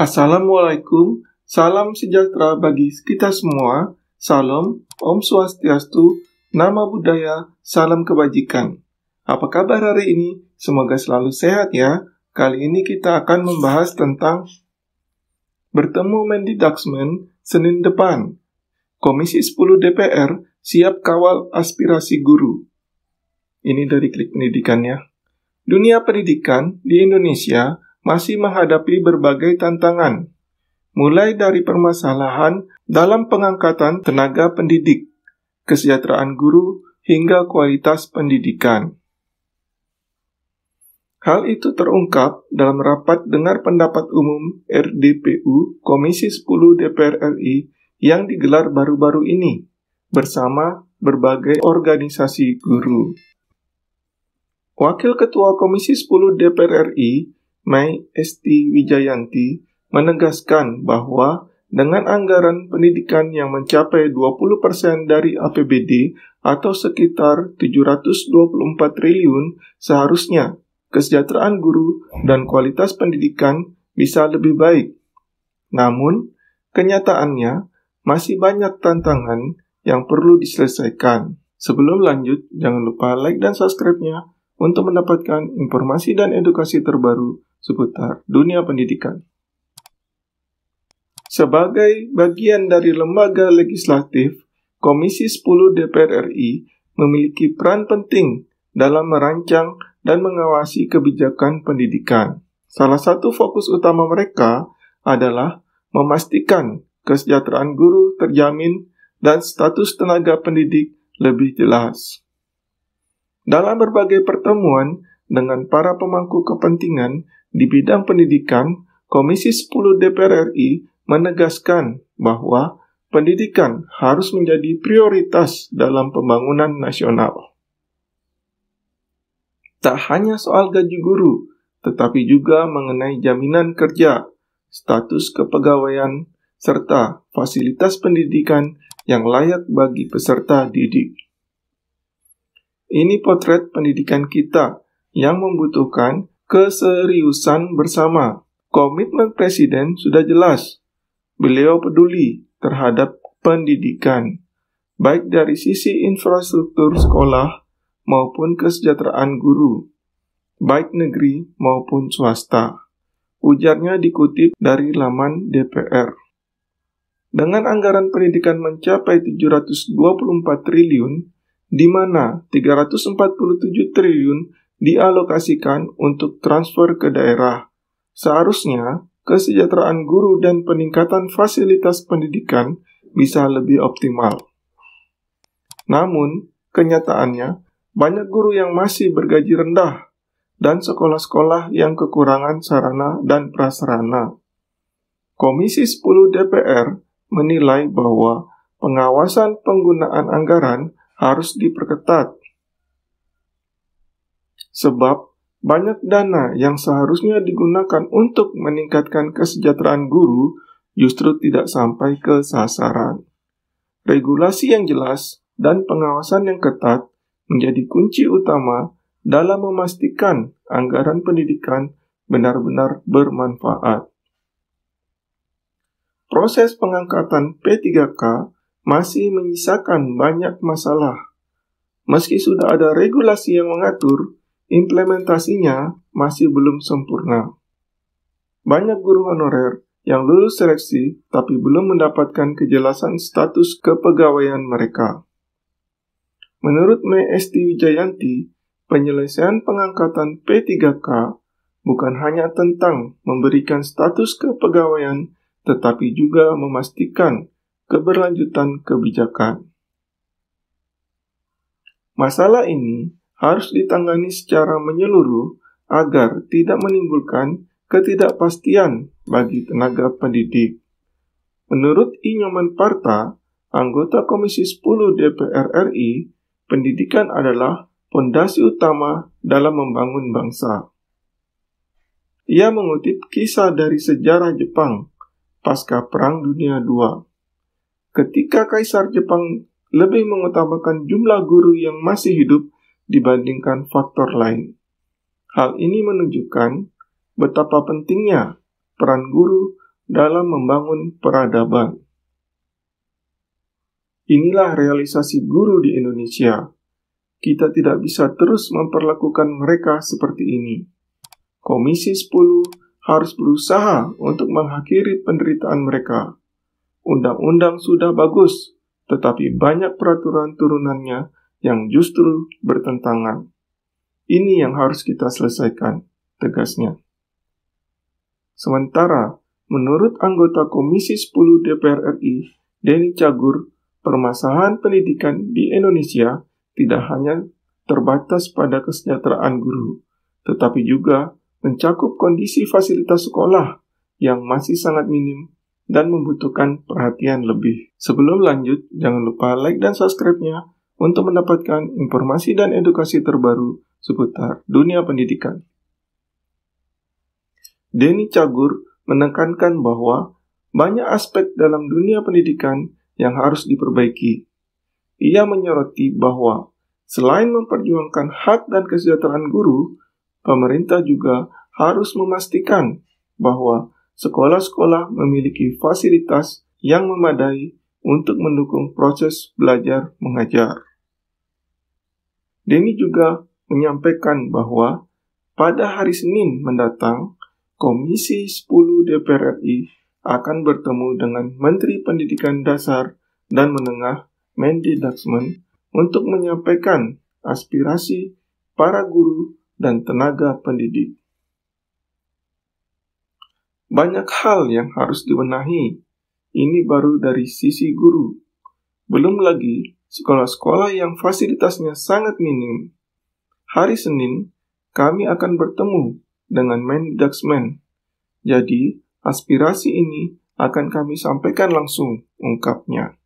Assalamualaikum, salam sejahtera bagi kita semua. Salam, Om Swastiastu, Nama Budaya, salam kebajikan. Apa kabar hari ini? Semoga selalu sehat ya. Kali ini kita akan membahas tentang bertemu Mendidaksmen Senin depan. Komisi 10 DPR siap kawal aspirasi guru. Ini dari Klik Pendidikannya. Dunia pendidikan di Indonesia masih menghadapi berbagai tantangan, mulai dari permasalahan dalam pengangkatan tenaga pendidik, kesejahteraan guru, hingga kualitas pendidikan. Hal itu terungkap dalam rapat dengar pendapat umum RDPU Komisi 10 DPR RI yang digelar baru-baru ini bersama berbagai organisasi guru. Wakil Ketua Komisi 10 DPR RI, Mai Esti Wijayanti, menegaskan bahwa dengan anggaran pendidikan yang mencapai 20% dari APBD atau sekitar 724 triliun, seharusnya kesejahteraan guru dan kualitas pendidikan bisa lebih baik. Namun, kenyataannya masih banyak tantangan yang perlu diselesaikan. Sebelum lanjut, jangan lupa like dan subscribe-nya untuk mendapatkan informasi dan edukasi terbaru seputar dunia pendidikan. Sebagai bagian dari lembaga legislatif, Komisi 10 DPR RI memiliki peran penting dalam merancang dan mengawasi kebijakan pendidikan. Salah satu fokus utama mereka adalah memastikan kesejahteraan guru terjamin dan status tenaga pendidik lebih jelas. Dalam berbagai pertemuan dengan para pemangku kepentingan di bidang pendidikan, Komisi 10 DPR RI menegaskan bahwa pendidikan harus menjadi prioritas dalam pembangunan nasional. Tak hanya soal gaji guru, tetapi juga mengenai jaminan kerja, status kepegawaian, serta fasilitas pendidikan yang layak bagi peserta didik. Ini potret pendidikan kita yang membutuhkan keseriusan bersama. Komitmen Presiden sudah jelas. Beliau peduli terhadap pendidikan, baik dari sisi infrastruktur sekolah maupun kesejahteraan guru, baik negeri maupun swasta. Ujarnya dikutip dari laman DPR. Dengan anggaran pendidikan mencapai 724 triliun, di mana 347 triliun dialokasikan untuk transfer ke daerah. Seharusnya, kesejahteraan guru dan peningkatan fasilitas pendidikan bisa lebih optimal. Namun, kenyataannya, banyak guru yang masih bergaji rendah dan sekolah-sekolah yang kekurangan sarana dan prasarana. Komisi 10 DPR menilai bahwa pengawasan penggunaan anggaran harus diperketat. Sebab banyak dana yang seharusnya digunakan untuk meningkatkan kesejahteraan guru justru tidak sampai ke sasaran. Regulasi yang jelas dan pengawasan yang ketat menjadi kunci utama dalam memastikan anggaran pendidikan benar-benar bermanfaat. Proses pengangkatan P3K masih menyisakan banyak masalah. Meski sudah ada regulasi yang mengatur, implementasinya masih belum sempurna. Banyak guru honorer yang lulus seleksi tapi belum mendapatkan kejelasan status kepegawaian mereka. Menurut Mai Esti Wijayanti, penyelesaian pengangkatan P3K bukan hanya tentang memberikan status kepegawaian, tetapi juga memastikan keberlanjutan kebijakan. Masalah ini harus ditangani secara menyeluruh agar tidak menimbulkan ketidakpastian bagi tenaga pendidik. Menurut I. Nyoman Parta, anggota Komisi 10 DPR RI, pendidikan adalah fondasi utama dalam membangun bangsa. Ia mengutip kisah dari sejarah Jepang pasca Perang Dunia II. Ketika Kaisar Jepang lebih mengutamakan jumlah guru yang masih hidup dibandingkan faktor lain. Hal ini menunjukkan betapa pentingnya peran guru dalam membangun peradaban. Inilah realisasi guru di Indonesia. Kita tidak bisa terus memperlakukan mereka seperti ini. Komisi 10 harus berusaha untuk mengakhiri penderitaan mereka. Undang-undang sudah bagus, tetapi banyak peraturan turunannya yang justru bertentangan. Ini yang harus kita selesaikan, tegasnya. Sementara, menurut anggota Komisi 10 DPR RI, Denny Cagur, permasalahan pendidikan di Indonesia tidak hanya terbatas pada kesejahteraan guru, tetapi juga mencakup kondisi fasilitas sekolah yang masih sangat minim dan membutuhkan perhatian lebih. Sebelum lanjut, jangan lupa like dan subscribe-nya untuk mendapatkan informasi dan edukasi terbaru seputar dunia pendidikan. Denny Cagur menekankan bahwa banyak aspek dalam dunia pendidikan yang harus diperbaiki. Ia menyoroti bahwa selain memperjuangkan hak dan kesejahteraan guru, pemerintah juga harus memastikan bahwa sekolah-sekolah memiliki fasilitas yang memadai untuk mendukung proses belajar mengajar. Denny juga menyampaikan bahwa pada hari Senin mendatang, Komisi 10 DPR RI akan bertemu dengan Menteri Pendidikan Dasar dan Menengah Mendikbud untuk menyampaikan aspirasi para guru dan tenaga pendidik. Banyak hal yang harus dibenahi. Ini baru dari sisi guru. Belum lagi sekolah-sekolah yang fasilitasnya sangat minim. Hari Senin, kami akan bertemu dengan Mendikbud. Jadi, aspirasi ini akan kami sampaikan langsung, ungkapnya.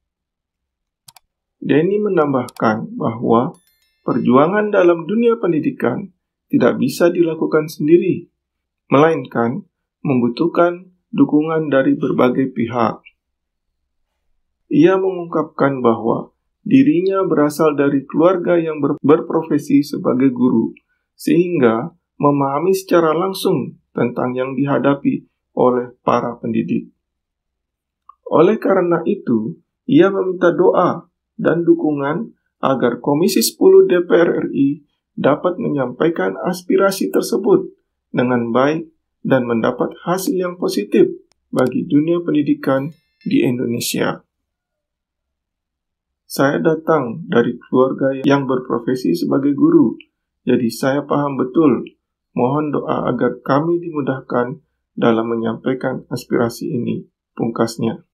Denny menambahkan bahwa perjuangan dalam dunia pendidikan tidak bisa dilakukan sendiri, melainkan membutuhkan dukungan dari berbagai pihak. Ia mengungkapkan bahwa dirinya berasal dari keluarga yang berprofesi sebagai guru, sehingga memahami secara langsung tentang yang dihadapi oleh para pendidik. Oleh karena itu, ia meminta doa dan dukungan agar Komisi 10 DPR RI dapat menyampaikan aspirasi tersebut dengan baik dan mendapat hasil yang positif bagi dunia pendidikan di Indonesia. Saya datang dari keluarga yang berprofesi sebagai guru, jadi saya paham betul. Mohon doa agar kami dimudahkan dalam menyampaikan aspirasi ini, pungkasnya.